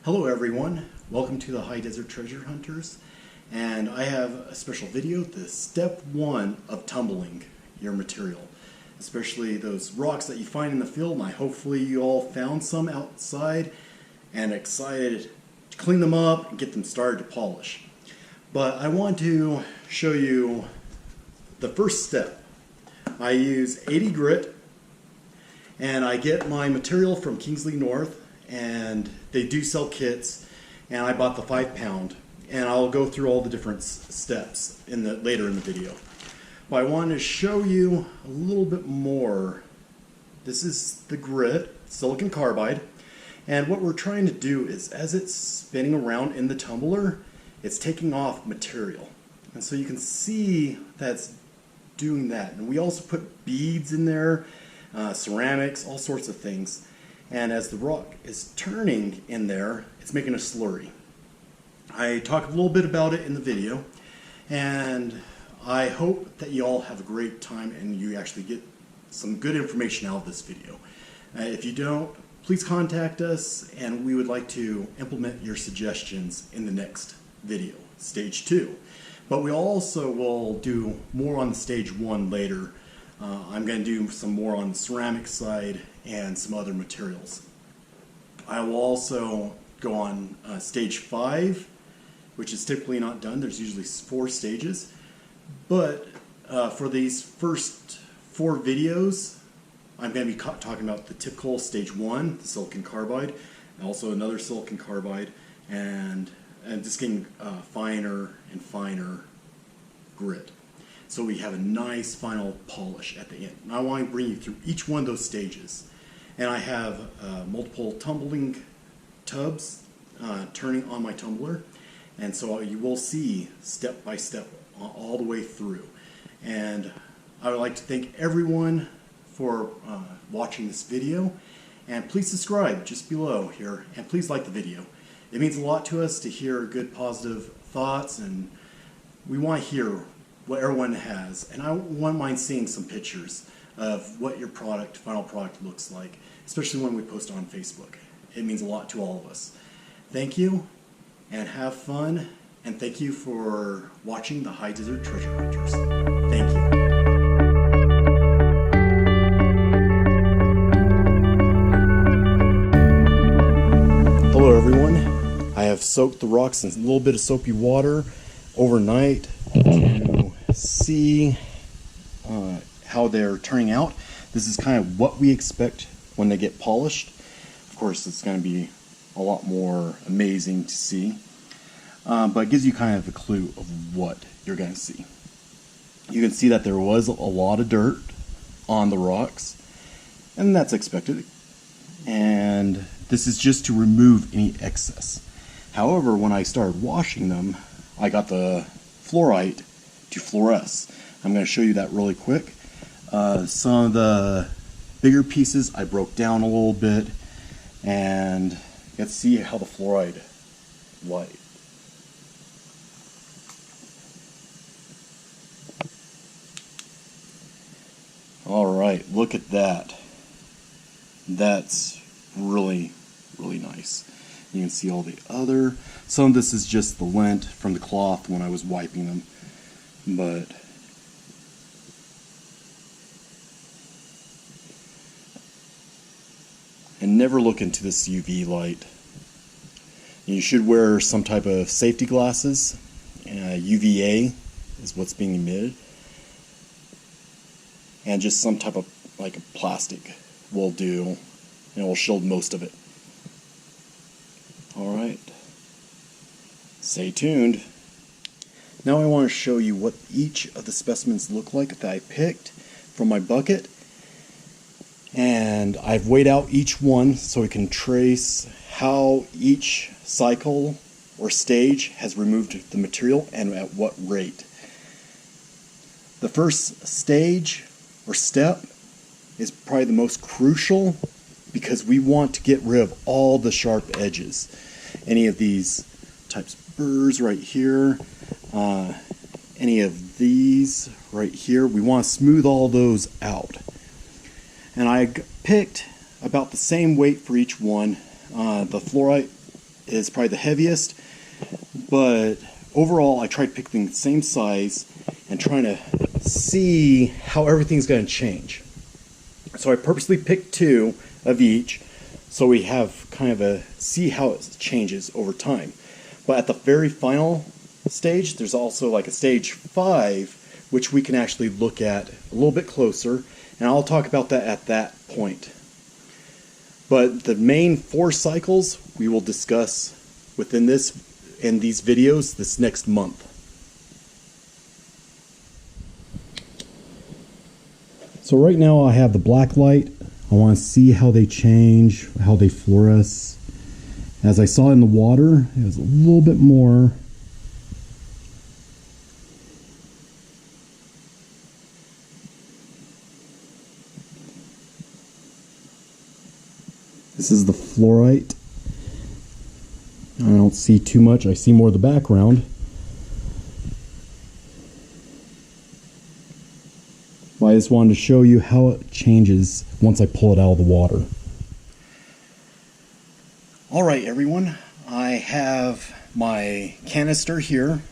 Hello everyone, welcome to the High Desert Treasure Hunters, and I have a special video, the step 1 of tumbling your material, especially those rocks that you find in the field. And hopefully you all found some outside and excited to clean them up and get them started to polish. But I want to show you the first step. I use 80 grit, and I get my material from Kingsley North, and they do sell kits, and I bought the 5-pound, and I'll go through all the different steps later in the video. But I wanted to show you a little bit more. This is the grit, silicon carbide, and what we're trying to do is, as it's spinning around in the tumbler, it's taking off material, and so you can see that's doing that. And we also put beads in there, ceramics, all sorts of things. And as the rock is turning in there, it's making a slurry. I talk a little bit about it in the video, and I hope that you all have a great time and you actually get some good information out of this video. If you don't, please contact us, and we would like to implement your suggestions in the next video, stage 2. But we also will do more on the stage 1 later. I'm going to do some more on the ceramic side and some other materials. I will also go on stage 5, which is typically not done. There's usually 4 stages. But for these first 4 videos, I'm going to be talking about the typical stage 1, the silicon carbide, and also another silicon carbide, and just getting finer and finer grit. So we have a nice final polish at the end. And I want to bring you through each one of those stages. And I have multiple tumbling tubs turning on my tumbler. And so you will see step by step all the way through. And I would like to thank everyone for watching this video. And please subscribe just below here. And please like the video. It means a lot to us to hear good positive thoughts, and we want to hear what everyone has, and I wouldn't mind seeing some pictures of what your final product looks like, especially when we post on Facebook. It means a lot to all of us. Thank you, and have fun, and thank you for watching the High Desert Treasure Hunters. Thank you. Hello everyone. I have soaked the rocks in a little bit of soapy water overnight to see how they're turning out. This is kind of what we expect when they get polished. Of course, it's going to be a lot more amazing to see, but it gives you kind of a clue of what you're going to see. You can see that there was a lot of dirt on the rocks, and that's expected, and this is just to remove any excess. However, when I started washing them, I got the Fluorite to fluoresce. I'm going to show you that really quick. Some of the bigger pieces I broke down a little bit, and let's see how the Fluorite light. Alright, look at that. That's really, really nice. You can see all the other. Some of this is just the lint from the cloth when I was wiping them, but and never look into this UV light. You should wear some type of safety glasses. UVA is what's being emitted, and just some type of like a plastic will do, and it will shield most of it. Alright, stay tuned. Now I want to show you what each of the specimens look like that I picked from my bucket. And I've weighed out each one so we can trace how each cycle or stage has removed the material and at what rate. The first stage or step is probably the most crucial, because we want to get rid of all the sharp edges. Any of these types of burrs right here, any of these right here, we want to smooth all those out. And I picked about the same weight for each one. The Fluorite is probably the heaviest, but overall I tried picking the same size and trying to see how everything's going to change. So I purposely picked 2 of each so we have kind of a see how it changes over time. But at the very final stage, there's also like a stage 5, which we can actually look at a little bit closer, and I'll talk about that at that point. But the main 4 cycles we will discuss within these videos this next month. So right now I have the black light. I want to see how they change, how they fluoresce. As I saw in the water, it was a little bit more. This is the fluorite. I don't see too much. I see more of the background. But I just wanted to show you how it changes once I pull it out of the water. Alright everyone, I have my canister here,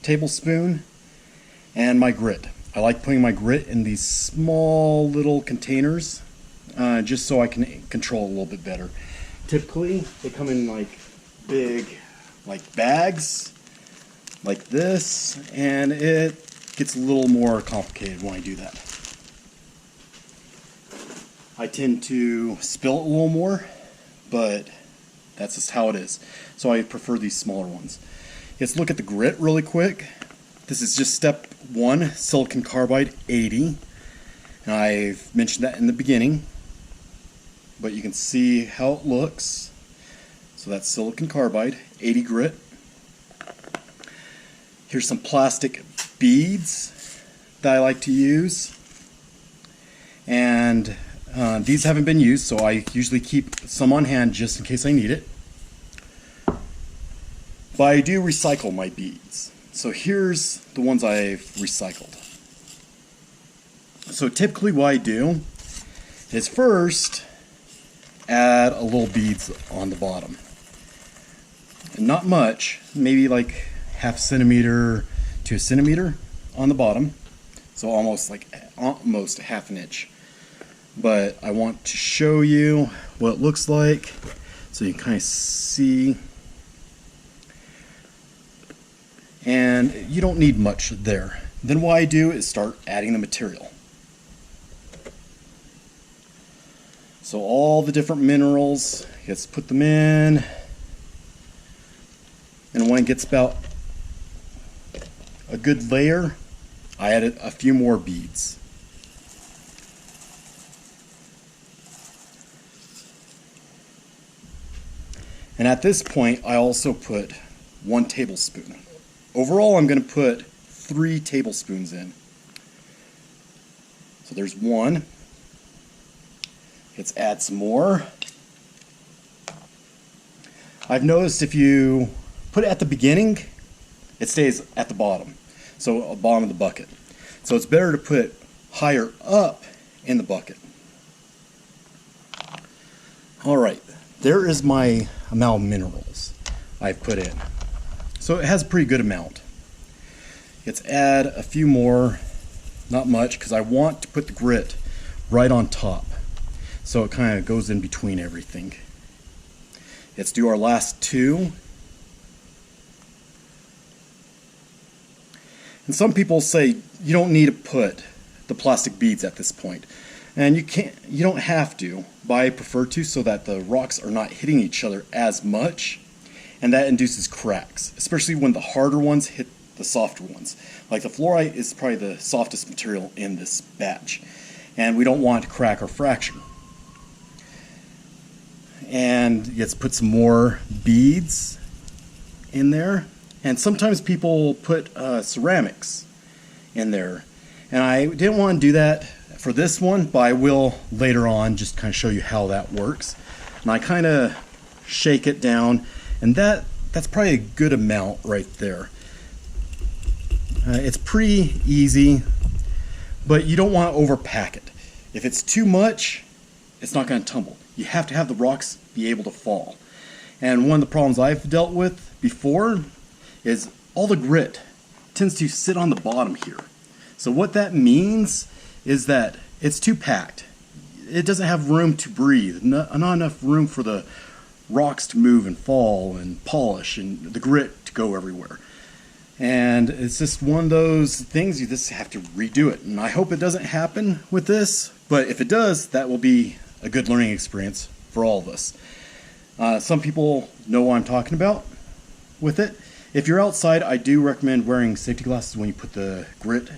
tablespoon, and my grit. I like putting my grit in these small little containers just so I can control a little bit better. Typically they come in like big bags like this, and it gets a little more complicated when I do that. I tend to spill it a little more, but that's just how it is. So I prefer these smaller ones. Let's look at the grit really quick. This is just step 1, silicon carbide 80. And I've mentioned that in the beginning, but you can see how it looks. So that's silicon carbide, 80 grit. Here's some plastic beads that I like to use, and these haven't been used, so I usually keep some on hand just in case I need it. But I do recycle my beads. So here's the ones I've recycled. So typically what I do is first add a little beads on the bottom. And not much, maybe like half centimeter to a centimeter on the bottom, so almost a half an inch. But I want to show you what it looks like so you can kind of see. And you don't need much there. Then what I do is start adding the material. So all the different minerals, let's put them in, and when it gets about a good layer, I added a few more beads. And at this point, I also put 1 tablespoon. Overall, I'm going to put 3 tablespoons in. So there's 1. Let's add some more. I've noticed if you put it at the beginning, it stays at the bottom. So at the bottom of the bucket. So it's better to put it higher up in the bucket. Alright, there is my amount of minerals I've put in. So it has a pretty good amount. Let's add a few more, not much, because I want to put the grit right on top. So it kind of goes in between everything. Let's do our last 2. And some people say you don't need to put the plastic beads at this point. And you don't have to, but I prefer to so that the rocks are not hitting each other as much, and that induces cracks, especially when the harder ones hit the softer ones. Like the fluorite is probably the softest material in this batch, and we don't want it to crack or fracture. And let's put some more beads in there. And sometimes people put ceramics in there. And I didn't want to do that for this one, but I will later on just kind of show you how that works. And I kind of shake it down, and that's probably a good amount right there. It's pretty easy, but you don't want to overpack it. If it's too much, it's not going to tumble. You have to have the rocks be able to fall. And one of the problems I've dealt with before is all the grit tends to sit on the bottom here. So what that means is that it's too packed. It doesn't have room to breathe, not enough room for the rocks to move and fall and polish and the grit to go everywhere. And it's just one of those things, you just have to redo it. And I hope it doesn't happen with this, but if it does, that will be a good learning experience for all of us. Some people know what I'm talking about with it. If you're outside, I do recommend wearing safety glasses when you put the grit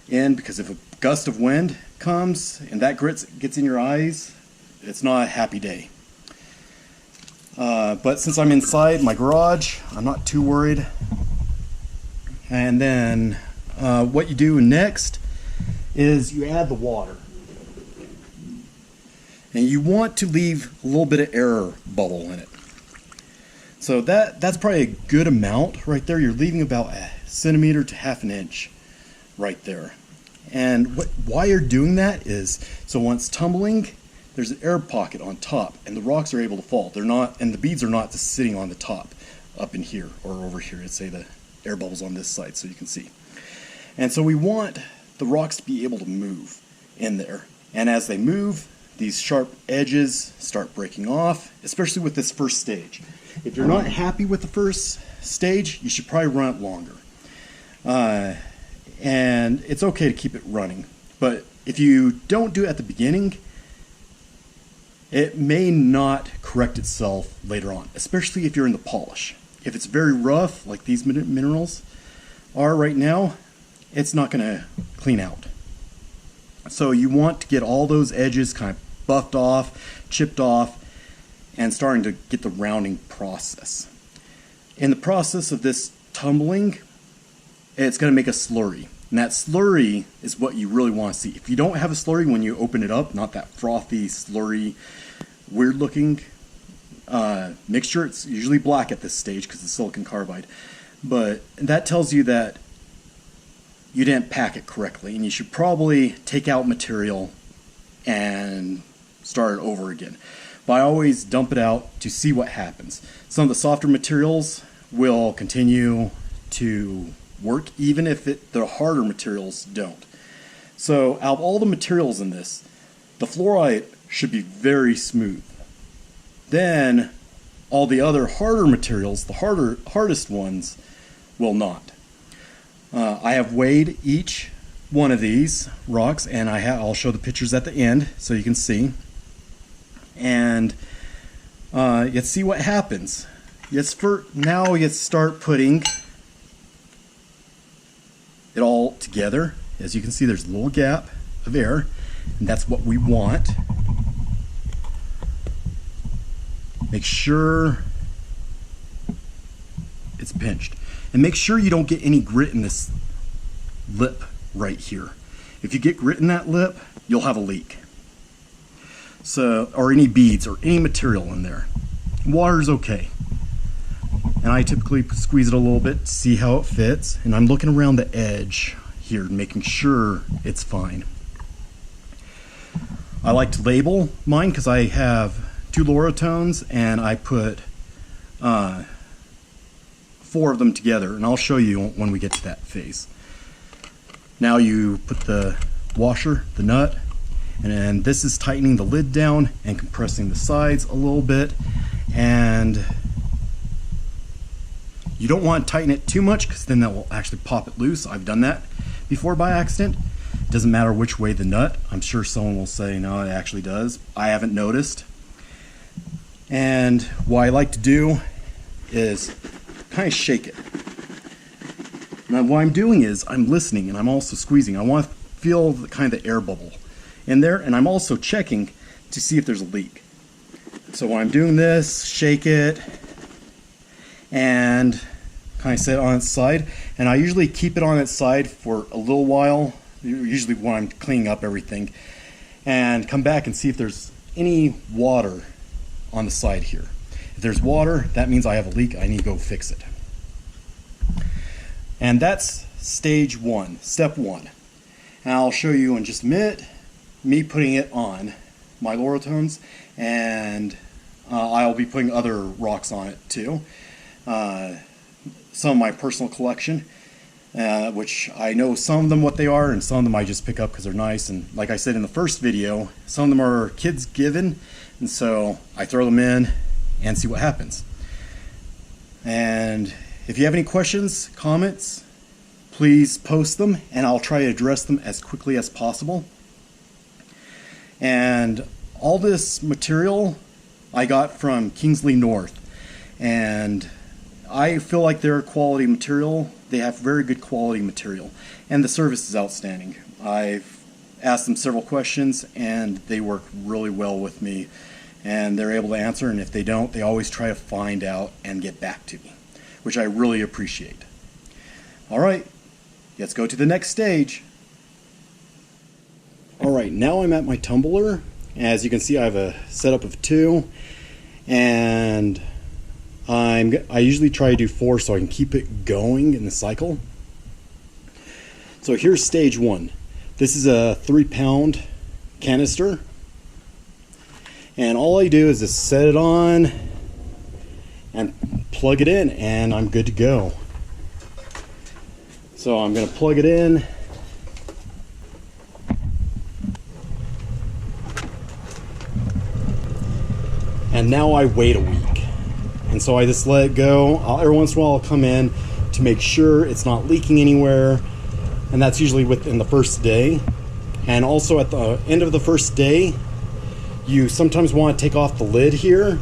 in, because if a gust of wind comes and that grit gets in your eyes, it's not a happy day. But since I'm inside my garage, I'm not too worried. And then what you do next is you add the water. And you want to leave a little bit of air bubble in it. So that's probably a good amount right there. You're leaving about a centimeter to half an inch right there. And why you're doing that is so once tumbling, there's an air pocket on top and the rocks are able to fall. They're not, and the beads are not just sitting on the top up in here or over here. Let's say the air bubbles on this side so you can see. And so we want the rocks to be able to move in there. And as they move, these sharp edges start breaking off, especially with this first stage. If you're not happy with the first stage, you should probably run it longer. And it's okay to keep it running. But if you don't do it at the beginning, it may not correct itself later on, especially if you're in the polish. If it's very rough, like these minerals are right now, it's not going to clean out. So you want to get all those edges kind of buffed off, chipped off, and starting to get the rounding process. In the process of this tumbling, it's going to make a slurry. And that slurry is what you really want to see. If you don't have a slurry when you open it up, not that frothy, slurry, weird looking mixture, it's usually black at this stage because it's silicon carbide. But that tells you that you didn't pack it correctly, and you should probably take out material and start it over again. But I always dump it out to see what happens. Some of the softer materials will continue to work even if the harder materials don't. So out of all the materials in this, the fluorite should be very smooth. Then all the other harder materials, the hardest ones, will not. I have weighed each one of these rocks, and I'll show the pictures at the end so you can see. And let's see what happens. Now you start putting it all together. As you can see, there's a little gap of air, and that's what we want. Make sure it's pinched. And make sure you don't get any grit in this lip right here. If you get grit in that lip, you'll have a leak. So, or any beads or any material in there. Water's okay. And I typically squeeze it a little bit to see how it fits. And I'm looking around the edge here, making sure it's fine. I like to label mine because I have 2 Lortones and I put 4 of them together, and I'll show you when we get to that phase. Now you put the washer, the nut, and then this is tightening the lid down and compressing the sides a little bit. And you don't want to tighten it too much because then that will actually pop it loose. I've done that before by accident. It doesn't matter which way the nut. I'm sure someone will say, no, it actually does. I haven't noticed. And what I like to do is kind of shake it. Now what I'm doing is I'm listening and I'm also squeezing. I want to feel the kind of air bubble in there, and I'm also checking to see if there's a leak. So when I'm doing this, shake it and kind of set it on its side, and I usually keep it on its side for a little while, usually when I'm cleaning up everything, and come back and see if there's any water on the side here. If there's water, that means I have a leak. I need to go fix it. And that's stage 1, step 1. And I'll show you in just a minute me putting it on my Lortones and I'll be putting other rocks on it too. Some of my personal collection, which I know some of them what they are, and some of them I just pick up because they're nice. And like I said in the first video, some of them are kids given, and so I throw them in and see what happens. And if you have any questions, comments, please post them and I'll try to address them as quickly as possible. And all this material I got from Kingsley North, and I feel like they're quality material. They have very good quality material, and the service is outstanding. I've asked them several questions and they work really well with me, and they're able to answer, and if they don't, they always try to find out and get back to me, which I really appreciate. Alright, let's go to the next stage. Alright, now I'm at my tumbler. As you can see, I have a setup of 2, and I usually try to do 4 so I can keep it going in the cycle. So here's stage 1. This is a 3-pound canister, and all I do is just set it on and plug it in, and I'm good to go. So I'm going to plug it in. And now I wait a week. And so I just let it go. Every once in a while I'll come in to make sure it's not leaking anywhere. And that's usually within the first day. And also at the end of the first day, you sometimes want to take off the lid here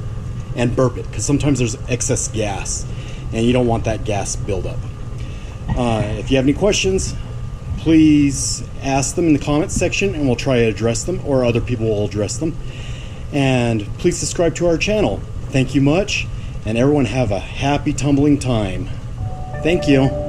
and burp it, because sometimes there's excess gas and you don't want that gas buildup. If you have any questions, please ask them in the comments section and we'll try to address them, or other people will address them. And please subscribe to our channel. Thank you much, and everyone have a happy tumbling time. Thank you.